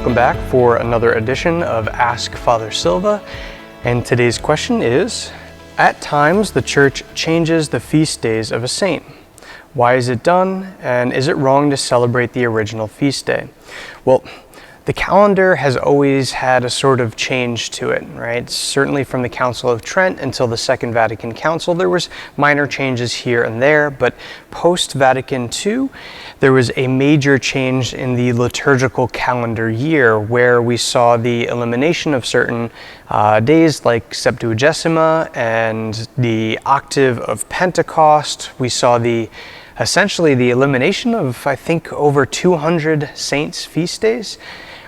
welcome back for another edition of Ask Father Silva. And today's question is, at times the Church changes the feast days of a saint. Why is it done, and is it wrong to celebrate the original feast day? Well, the calendar has always had a sort of change to it, right? Certainly from the Council of Trent until the Second Vatican Council, there was minor changes here and there, but post-Vatican II, there was a major change in the liturgical calendar year where we saw the elimination of certain days like Septuagesima and the octave of Pentecost. We saw essentially the elimination of, I think, over 200 saints' feast days.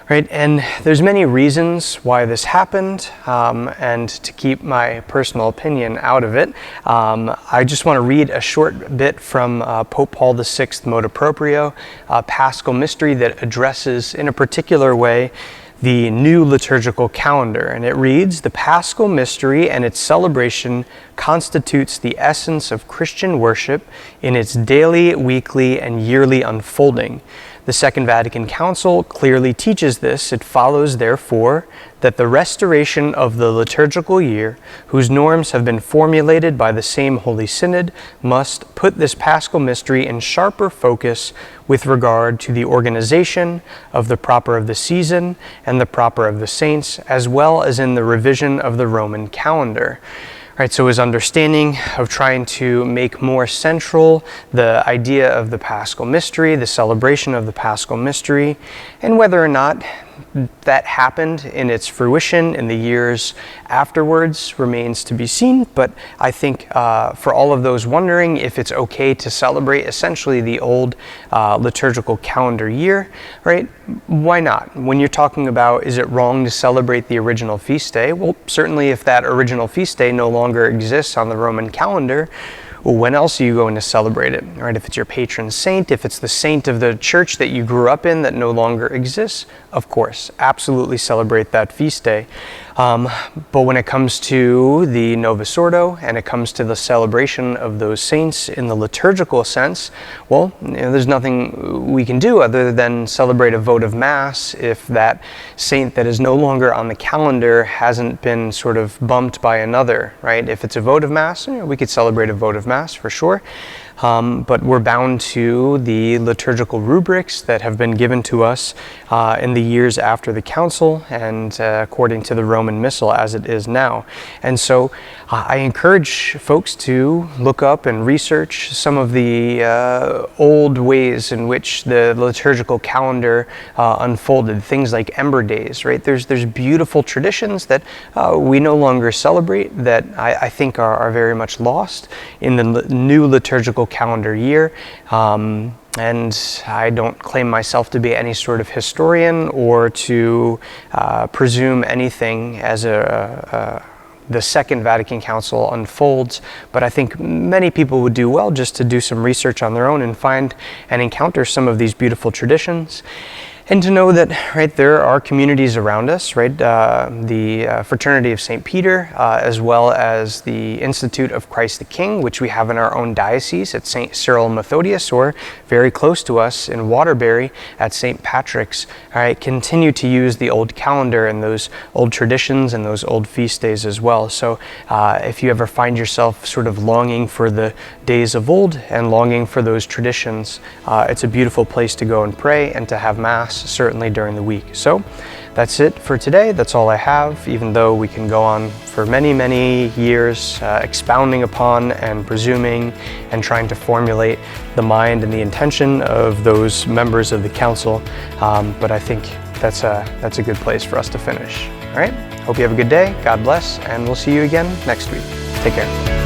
Right, and there's many reasons why this happened, and to keep my personal opinion out of it, I just want to read a short bit from Pope Paul VI Motu Proprio, a Paschal mystery that addresses in a particular way the new liturgical calendar. And it reads, "The Paschal mystery and its celebration constitutes the essence of Christian worship in its daily, weekly, and yearly unfolding. The Second Vatican Council clearly teaches this. It follows, therefore, that the restoration of the liturgical year, whose norms have been formulated by the same Holy Synod, must put this Paschal mystery in sharper focus with regard to the organization of the proper of the season and the proper of the saints, as well as in the revision of the Roman calendar." Right, so his understanding of trying to make more central the idea of the Paschal mystery, the celebration of the Paschal mystery, and whether or not that happened in its fruition in the years afterwards remains to be seen. But I think for all of those wondering if it's okay to celebrate essentially the old liturgical calendar year, right? Why not? When you're talking about, is it wrong to celebrate the original feast day? Well, certainly if that original feast day no longer exists on the Roman calendar, well, when else are you going to celebrate it, right? If it's your patron saint, if it's the saint of the church that you grew up in that no longer exists, of course, absolutely celebrate that feast day. But when it comes to the Novus Ordo and it comes to the celebration of those saints in the liturgical sense, well, there's nothing we can do other than celebrate a votive mass if that saint that is no longer on the calendar hasn't been sort of bumped by another, right? If it's a votive mass, we could celebrate a votive mass for sure. But we're bound to the liturgical rubrics that have been given to us in the years after the council and according to the Roman Missal as it is now. And so I encourage folks to look up and research some of the old ways in which the liturgical calendar unfolded, things like Ember Days, right? There's beautiful traditions that we no longer celebrate that I think are very much lost in the new liturgical calendar year. And I don't claim myself to be any sort of historian or to presume anything as the Second Vatican Council unfolds, but I think many people would do well just to do some research on their own and find and encounter some of these beautiful traditions. And to know that, right, there are communities around us, right, the Fraternity of St. Peter, as well as the Institute of Christ the King, which we have in our own diocese at St. Cyril and Methodius, or very close to us in Waterbury at St. Patrick's, right, continue to use the old calendar and those old traditions and those old feast days as well. So if you ever find yourself sort of longing for the days of old and longing for those traditions, it's a beautiful place to go and pray and to have Mass, certainly during the week. So that's it for today. That's all I have, even though we can go on for many, many years expounding upon and presuming and trying to formulate the mind and the intention of those members of the council. But I think that's a good place for us to finish. All right. Hope you have a good day. God bless, and we'll see you again next week. Take care.